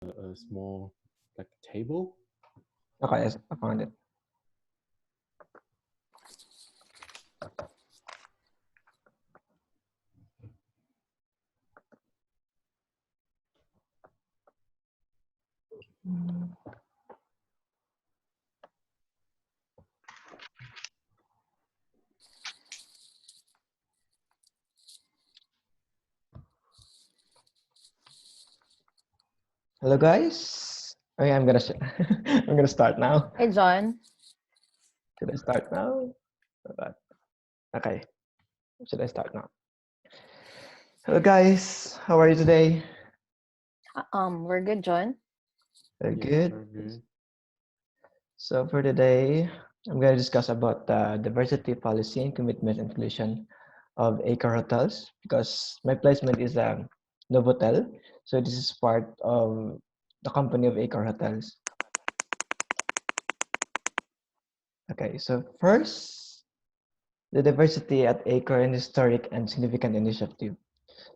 a small like table. Okay, yes, I found it. Hello, guys. Okay, I'm gonna start now. Hey, John. Should I start now? Okay. Okay. Should I start now? Hello, guys. How are you today? We're good, John. Very Yes, good. very good. So for today, I'm gonna discuss about the diversity policy and commitment inclusion of Acre Hotels because my placement is Novotel. So this is part of the company of Acre Hotels. Okay. So first, the diversity at Acre and historic and significant initiative.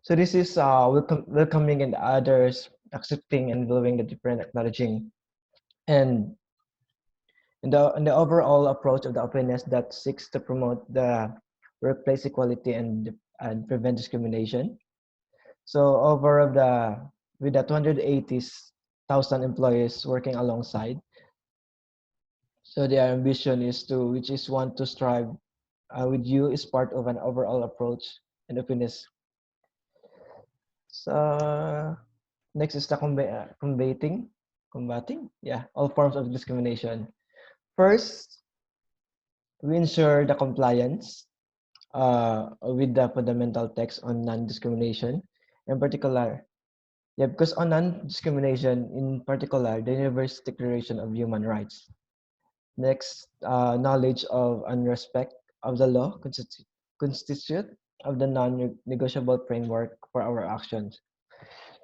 So this is welcoming and others, accepting and valuing the different, acknowledging, and in the overall approach of the openness that seeks to promote the workplace equality and prevent discrimination. So over of the with the 280,000 employees working alongside, so their ambition is to which is want to strive with you is part of an overall approach and openness. So next is the combating, yeah, all forms of discrimination. First, we ensure the compliance with the fundamental text on non-discrimination, in particular, yeah, because on non-discrimination, in particular, the Universal Declaration of Human Rights. Next, knowledge of and respect of the law constitute of the non-negotiable framework for our actions.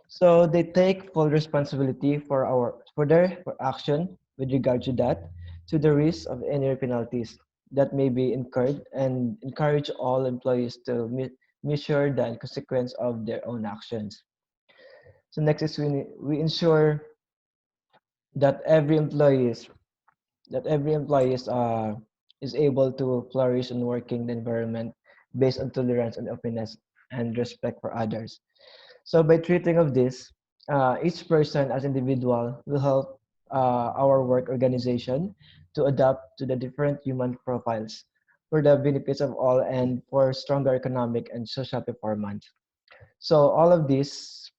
So they take full responsibility for their action with regard to that, to the risk of any penalties that may be incurred, and encourage all employees to measure the consequence of their own actions. So next is we ensure that every employee is able to flourish and working the environment based on tolerance and openness and respect for others. So by treating of this, each person as individual will help our work organization to adapt to the different human profiles for the benefits of all and for stronger economic and social performance. So all of these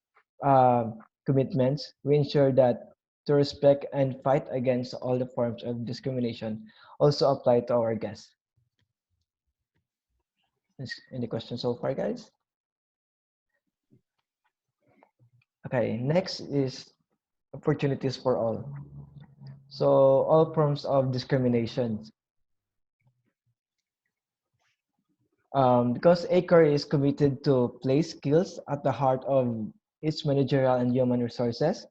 commitments, we ensure that to respect and fight against all the forms of discrimination also apply to our guests. Any questions so far, guys? Okay, next is opportunities for all. So all forms of discrimination. Because ACRE is committed to place skills at the heart of its managerial and human resources,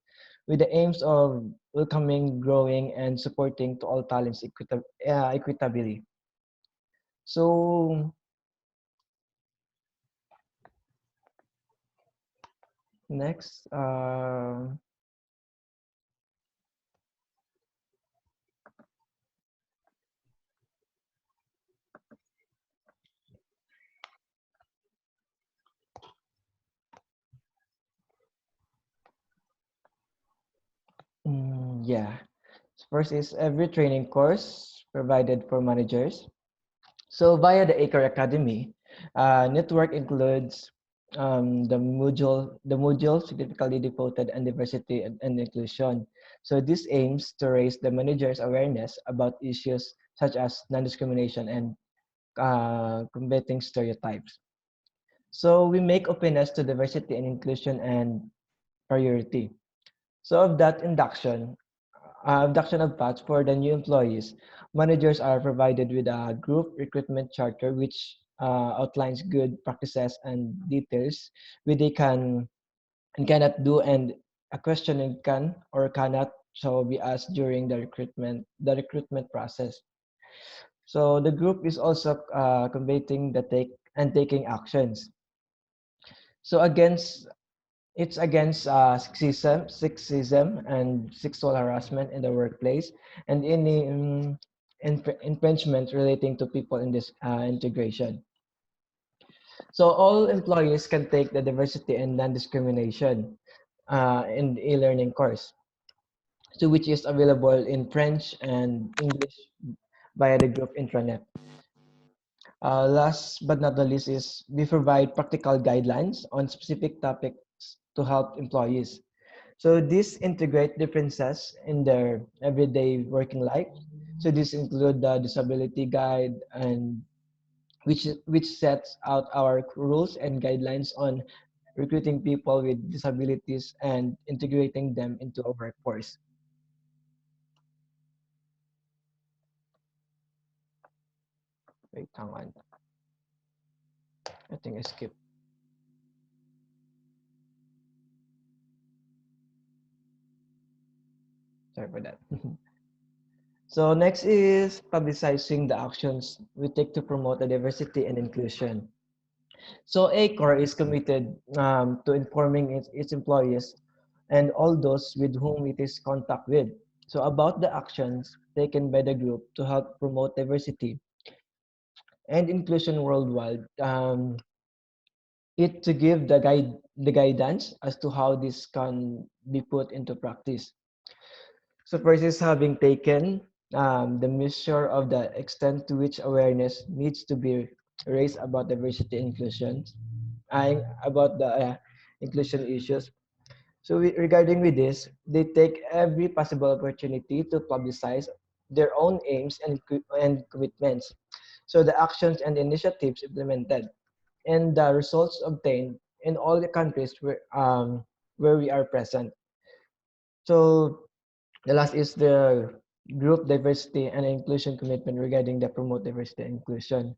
with the aims of welcoming, growing, and supporting to all talents equitably. So next, yeah. First is every training course provided for managers. So via the ACRE Academy, network includes the module significantly devoted and diversity and inclusion. So this aims to raise the managers' awareness about issues such as non-discrimination and combating stereotypes. So we make openness to diversity and inclusion and priority. So of that induction of paths for the new employees, managers are provided with a group recruitment charter which outlines good practices and details what they can and cannot do, and a question can or cannot so be asked during the recruitment process. So the group is also combating the taking actions. So against It's against sexism and sexual harassment in the workplace and any infringement relating to people in this integration. So all employees can take the diversity and non-discrimination in e-learning course, so which is available in French and English via the group intranet. Last but not the least is we provide practical guidelines on specific topics to help employees. So these integrate differences in their everyday working life. So this include the disability guide and which sets out our rules and guidelines on recruiting people with disabilities and integrating them into our workforce. Wait, hang on. I think I skipped. Sorry for that. So next is publicizing the actions we take to promote the diversity and inclusion. So ACOR is committed to informing its employees and all those with whom it is contact with. So about the actions taken by the group to help promote diversity and inclusion worldwide. It to give the guidance as to how this can be put into practice. So first is having taken the measure of the extent to which awareness needs to be raised about diversity and inclusion, and about the inclusion issues. So regarding with this, they take every possible opportunity to publicize their own aims and commitments. So the actions and initiatives implemented and the results obtained in all the countries where we are present. So the last is the group diversity and inclusion commitment regarding the promote diversity and inclusion.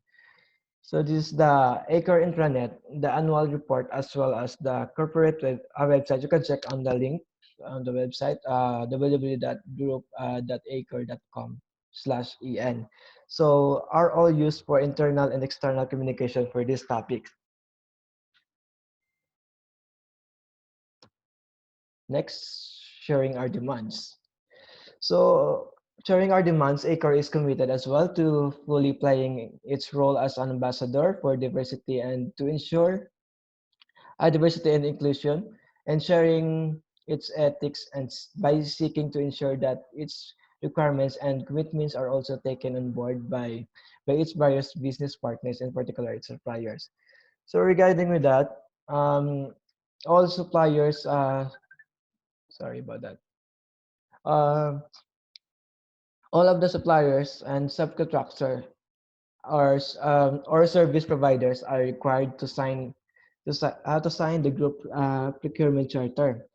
So this is the ACOR intranet, the annual report, as well as the corporate website. You can check on the link on the website, www.group.acor.com/en. So are all used for internal and external communication for this topic. Next, sharing our demands. So sharing our demands, ACOR is committed as well to fully playing its role as an ambassador for diversity and to ensure diversity and inclusion and sharing its ethics and by seeking to ensure that its requirements and commitments are also taken on board by its various business partners, in particular its suppliers. So regarding with that, all suppliers, sorry about that. Uh, all of the suppliers and subcontractor or service providers are required to sign the group procurement charter.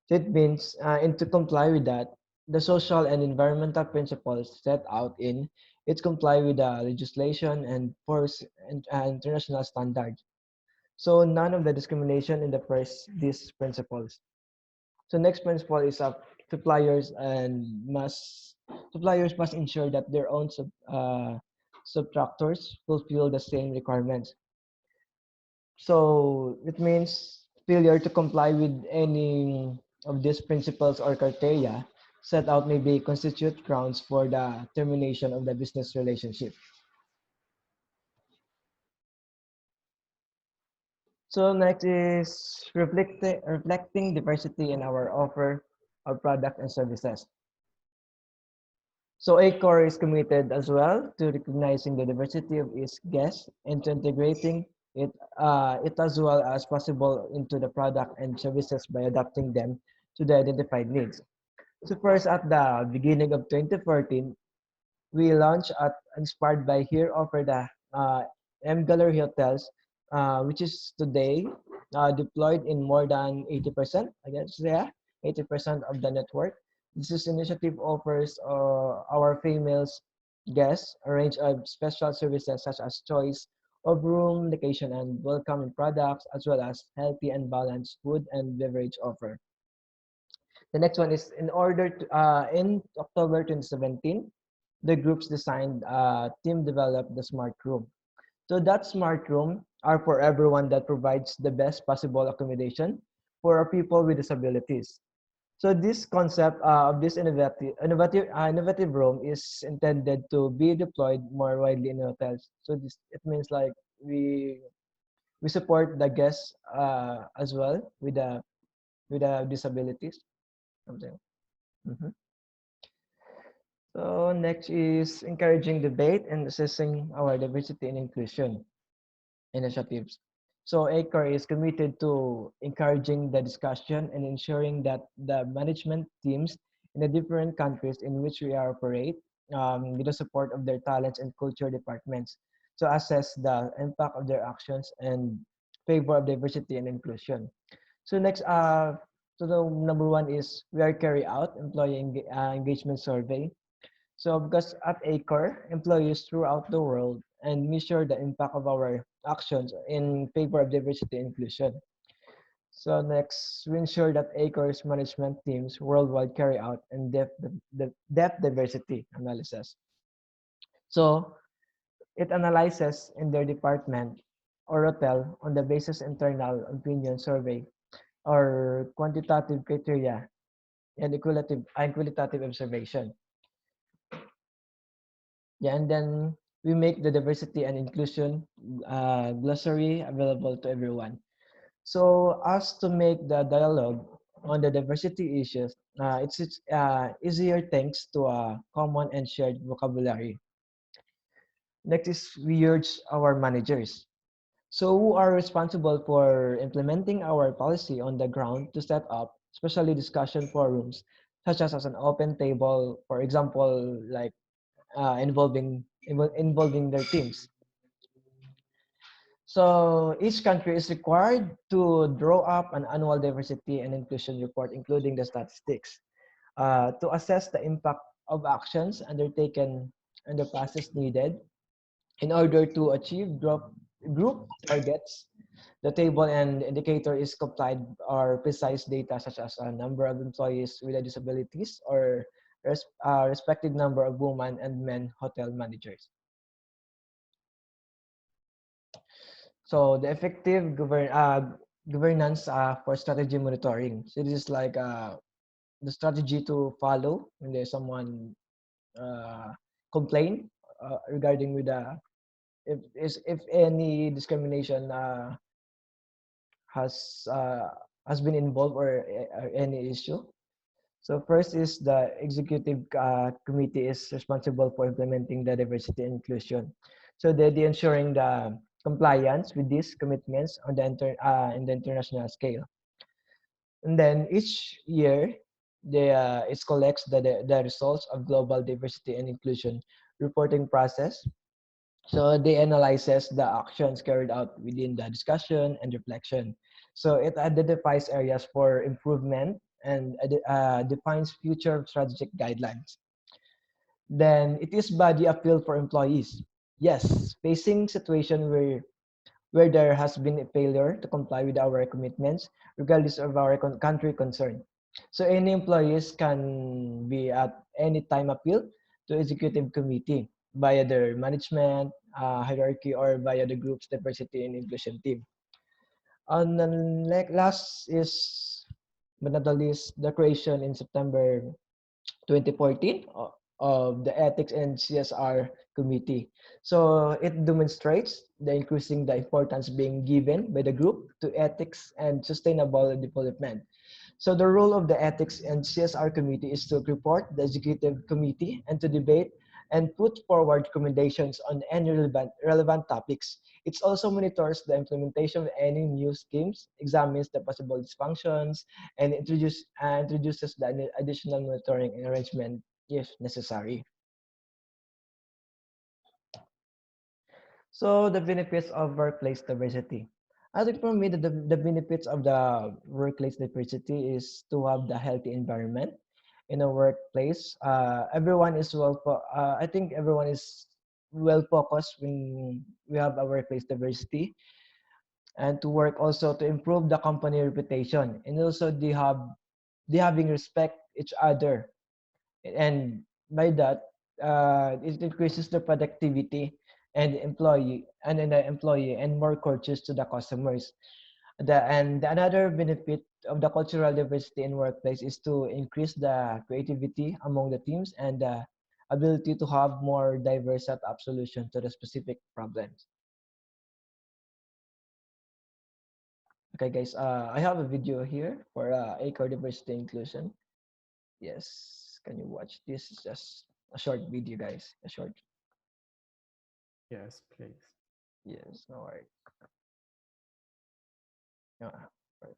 It means, and to comply with that, the social and environmental principles set out in it comply with the legislation and force and international standards. So none of the discrimination in the first these principles. So next principle is suppliers must ensure that their own subtractors fulfill the same requirements. So it means failure to comply with any of these principles or criteria set out may be constitute grounds for the termination of the business relationship. So next is reflecting diversity in our offer of product and services. So ACOR is committed as well to recognizing the diversity of its guests and to integrating it as well as possible into the product and services by adapting them to the identified needs. So first, at the beginning of 2014, we launched at inspired by here offer the M Gallery hotels, which is today deployed in more than 80%. I guess yeah, 80% of the network. This initiative offers our female guests a range of special services such as choice of room, location, and welcoming products, as well as healthy and balanced food and beverage offer. The next one is in October 2017, the groups designed team developed the smart room. So that smart room are for everyone that provides the best possible accommodation for people with disabilities. So this concept of this innovative room is intended to be deployed more widely in hotels. So this it means like we we support the guests as well with the disabilities. Something. Mhm. So next is encouraging debate and assessing our diversity and inclusion initiatives. So ACAR is committed to encouraging the discussion and ensuring that the management teams in the different countries in which we operate, with the support of their talents and culture departments, to assess the impact of their actions and favor of diversity and inclusion. So next, so the number one is we are carry out employee engagement survey. So because at ACOR, employees throughout the world and measure the impact of our actions in favor of diversity and inclusion. So next, we ensure that ACOR's management teams worldwide carry out depth diversity analysis. So it analyzes in their department or hotel on the basis internal opinion survey or quantitative criteria and qualitative observation. Yeah, and then we make the diversity and inclusion glossary available to everyone. So as to make the dialogue on the diversity issues, it's easier thanks to a common and shared vocabulary. Next is we urge our managers. So who are responsible for implementing our policy on the ground to set up, especially discussion forums, such as an open table, for example, like involving their teams. So each country is required to draw up an annual diversity and inclusion report, including the statistics, to assess the impact of actions undertaken and the process needed in order to achieve group targets. The table and indicator is complied or precise data such as a number of employees with disabilities or respective number of women and men hotel managers. So the effective governance for strategy monitoring. So this is like the strategy to follow when there's someone complain regarding with the if any discrimination has uh, has been involved or any issue. So first is the executive committee is responsible for implementing the diversity and inclusion. So they ensuring the compliance with these commitments on the in the international scale. And then each year, it collects the results of global diversity and inclusion reporting process. So they analyzes the actions carried out within the discussion and reflection. So it identifies areas for improvement and defines future strategic guidelines. Then it is body appeal for employees. Yes, facing situation where there has been a failure to comply with our commitments, regardless of our country concern. So any employees can be at any time appeal to executive committee via their management hierarchy or via the group's diversity and inclusion team. And then last is, but not the least, the creation in September 2014 of the Ethics and CSR Committee. So it demonstrates the increasing the importance being given by the group to ethics and sustainable development. So the role of the Ethics and CSR Committee is to report the Executive Committee and to debate and put forward recommendations on any relevant topics. It also monitors the implementation of any new schemes, examines the possible dysfunctions, and introduces the additional monitoring and arrangement if necessary. So the benefits of workplace diversity. I think for me, the benefits of the workplace diversity is to have the healthy environment in a workplace. Everyone is I think everyone is well focused when we have a workplace diversity, and to work also to improve the company reputation, and also they having respect each other, and by that it increases the productivity and employee and then the employee and more courteous to the customers. Another benefit of the cultural diversity in workplace is to increase the creativity among the teams and the ability to have more diverse setup solution to the specific problems. Okay, guys, I have a video here for ACOR diversity inclusion. Yes, can you watch this? It's just a short video, guys. A short. Yes, please. Yes, no worry. Yeah, right.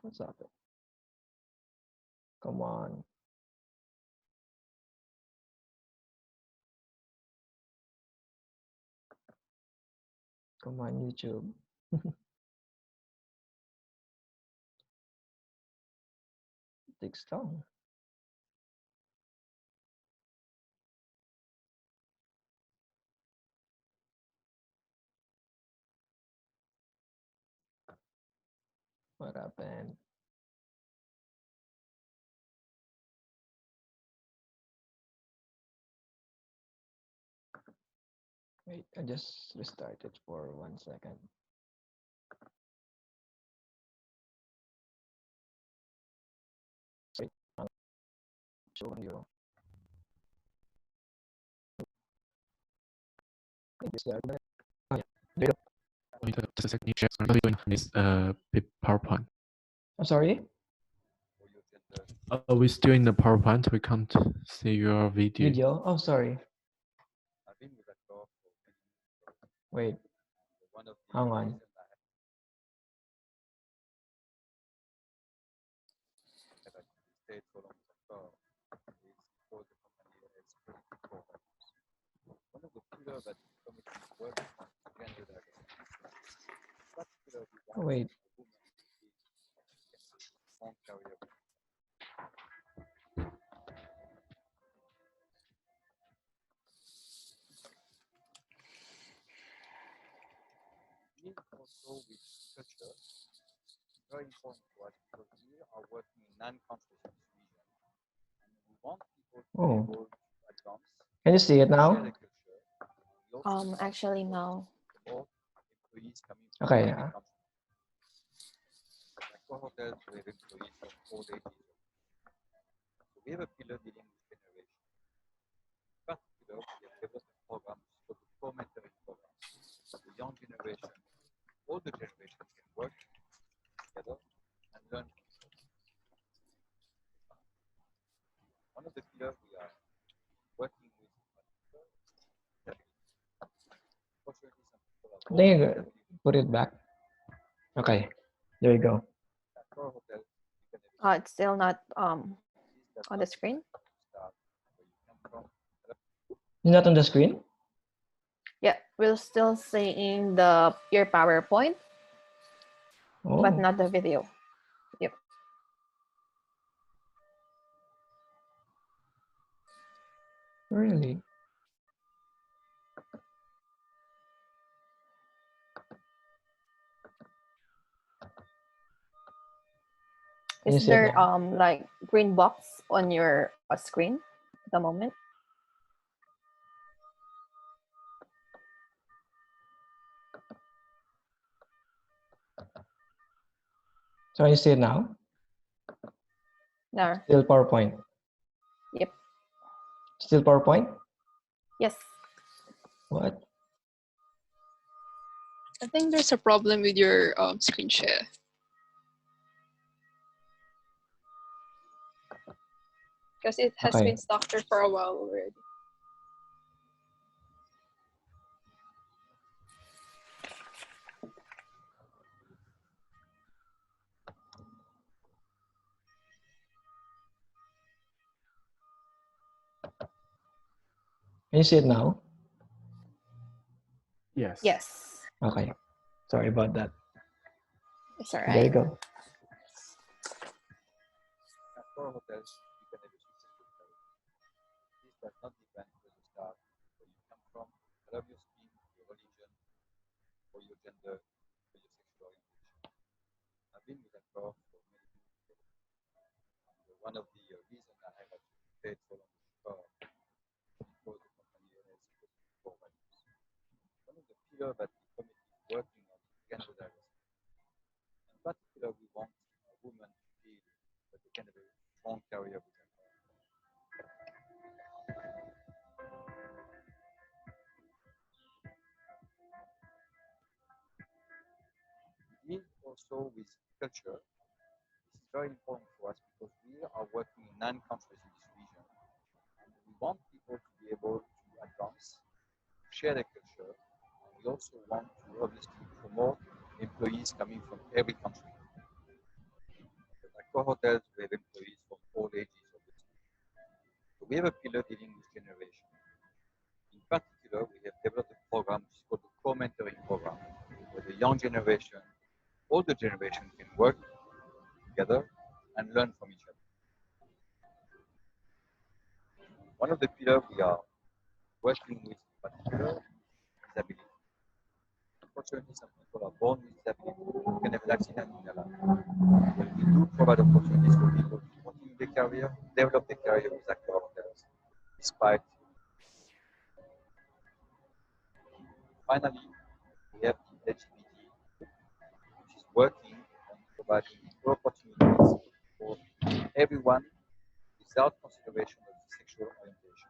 What's up? Come on. Come on, YouTube. It takes long. What happened? Wait, I just restarted for 1 second. Wait, I'll show you. It's there. Oh, yeah. There you go. Wait, just a second. You check. I'm really doing this PowerPoint. I'm sorry. We're still in the PowerPoint. We can't see your video. Video. Oh, sorry. Wait. Hang on. Oh, wait. Also with culture, very important to us because we are working in non-conflict region, and we want people to be Oh. able to advance Can you see it share now? the culture. We also want Actually, no. more employees coming from Okay. different countries. At Accor Hotels, we have employees from all ages. So we have a pillar dealing with generation. In particular, we have development programs for the co-mentoring program. The young generation, all the generations can work together and learn from each other. One of the pillars we are working with unfortunately some people are There you go. Put it back. Okay. There you go. at Accor Hotels, you can It's still not on the screen. start where you come from. It's not on the screen? Yeah, we're still seeing your PowerPoint, but Oh, not the video. Yep. really? Can you Is see it there now? like green box on your screen at the moment? So can you see it now? No. Still PowerPoint. Yep. Still PowerPoint? Yes. What? I think there's a problem with your screen share. Because it has Okay. been stuck there for a while already. Can you see it now? Yes. Yes. Okay. Sorry about that. It's all There you right. go. At Accor Hotels, you can have a successful career. This does not depend where you start, where you come from, the color of your skin, your religion, or your gender, or your sexual orientation. I've been with Accor for many years. And one of the reasons I have rotate along the curve because the company has specific core values. One of the pillars that the committee is working on is gender diversity. In particular, we want women to feel that they can have a strong career within her. We also with culture. This is very important for us because we are working in 9 countries in this region. And we want people to be able to advance, share their culture, and we also want to obviously promote employees coming from every country. At Accor Hotels, we have employees from all ages, obviously. So we have a pillar dealing with generation. In particular, we have developed a program which is called the co-mentoring program, where the young generation, older generation can work together and learn from each other. One of the pillars we are working with in particular is disability. Unfortunately, some people are born with disability and can have an accident in their life. But we do provide opportunities for people to continue their career, develop their career with Accor Hotels, despite. Finally, we have the LGBT, which is working on providing equal opportunities for everyone without consideration of sexual orientation.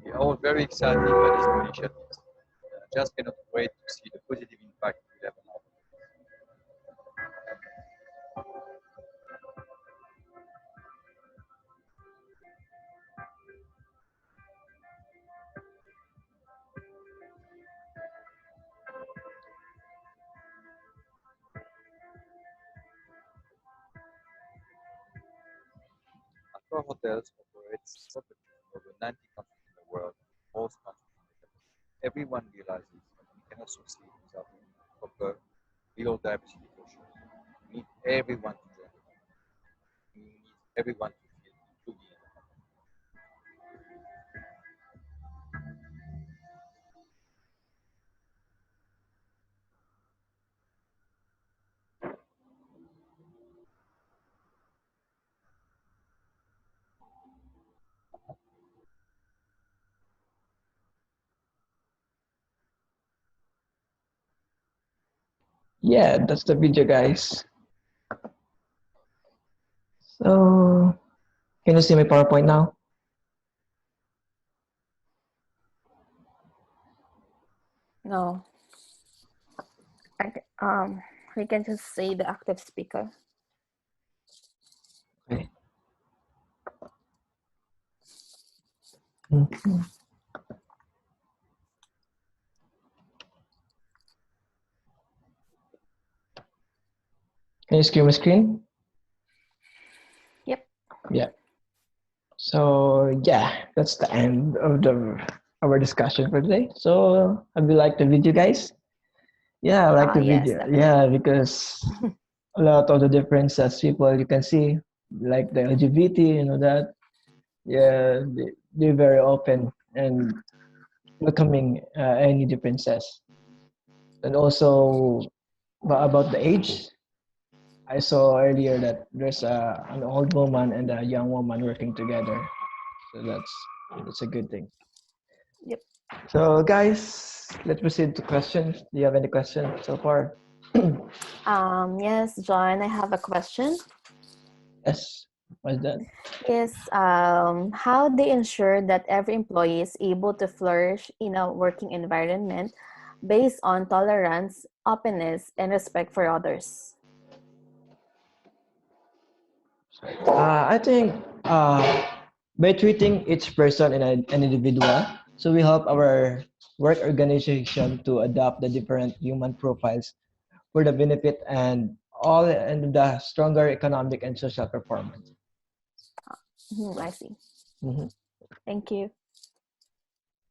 We are all very excited by these new initiatives. I just cannot wait to see the positive impact we have on our Accor Hotels operates properties in over 90 countries in the world, most countries in Asia. Everyone realizes that we cannot succeed without a proper real diversity culture. We need everyone to join the company. We need everyone to feel included in the company. Yeah, that's the video, guys. So, can you see my PowerPoint now? No. We can just say the active speaker. Okay. Mhm. Can you see my screen? Yep. Yeah. So yeah, that's the end of our discussion for today. So have you liked the video, guys? Yeah, I like the Yes, video. definitely. Yeah, because a lot of the differences people you can see, like the LGBT, you know that. Yeah, they're very open and welcoming any differences. And also about the age, I saw earlier that there's an old woman and a young woman working together. So that's a good thing. Yep. So guys, let's proceed to questions. Do you have any questions so far? Yes, John, I have a question. Yes. What's that? Is how they ensure that every employee is able to flourish in a working environment based on tolerance, openness, and respect for others? I think by treating each person in an individual, so we help our work organization to adopt the different human profiles for the benefit and all and the stronger economic and social performance. I see. Mm-hmm. Thank you.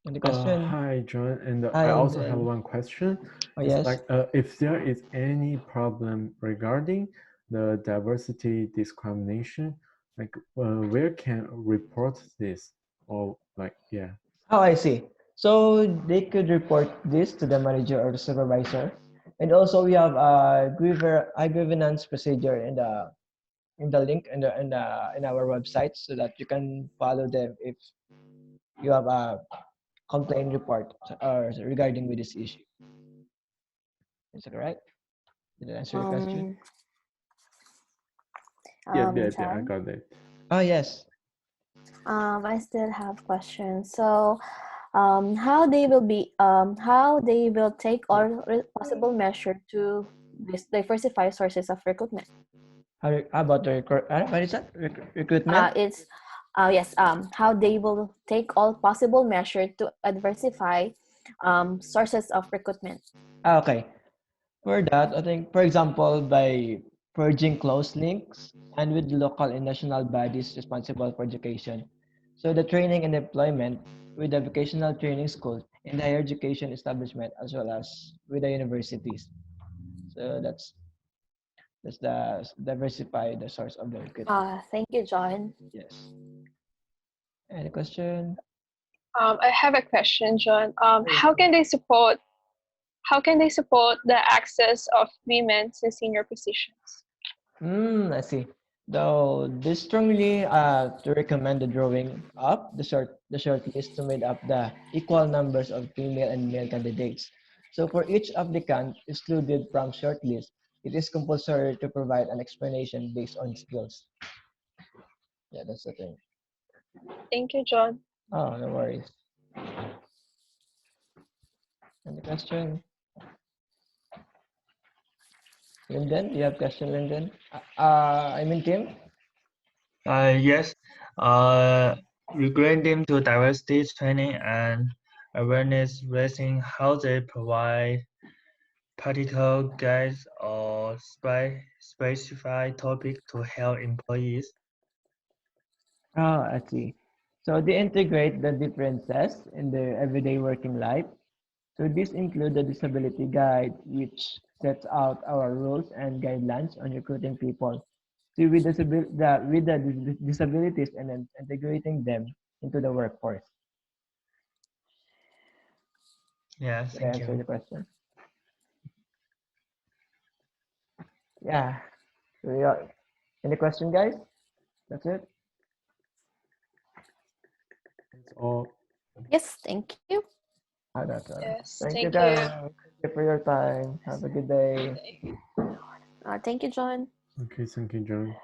Any question? Hi, John, and Hi, I also have Dan. one question. Oh, It's yes. like if there is any problem regarding the diversity discrimination, like where can report this? Or like, yeah. Oh, I see. So they could report this to the manager or the supervisor. And also we have a grievance procedure in the link in our website so that you can follow them if you have a complaint report regarding with this issue. Is that correct? Did I answer your question? Yeah, I John? got it. Oh yes. I still have questions. So, how they will take all possible measure to diversify sources of recruitment. How about the what is that? Recruitment? It's yes. How they will take all possible measure to diversify sources of recruitment. Okay. For that, I think, for example, by purging close links and with local and national bodies responsible for education. So the training and employment with the vocational training schools and the higher education establishment as well as with the universities. So that's the diversify the source of the recruitment. Thank you, John. Yes. Any question? I have a question, John. Yes. How can they support the access of women to senior positions? I see. Though this strongly to recommend the drawing up the short list to made up the equal numbers of female and male candidates. So for each applicant excluded from short list, it is compulsory to provide an explanation based on skills. Yeah, that's the thing. Thank you, John. Oh, no worries. Any question? Lyndon, do you have question, Lyndon? I mean Tim? Yes. Regarding to diversity training and awareness raising, how they provide practical guides or specified topic to help employees. Oh, I see. So they integrate the differences in their everyday working life. So these include the disability guide, which sets out our rules and guidelines on recruiting people to with the disabilities and then integrating them into the workforce. Yeah, Did I thank answer you. the question? Yeah. So yeah. Any question, guys? That's it. That's all. Yes, thank you. Oh, that's all. Yes, Thank you, thank you. guys. Thank you for your time. Have a good day. Thank you, John. Okay, thank you, John.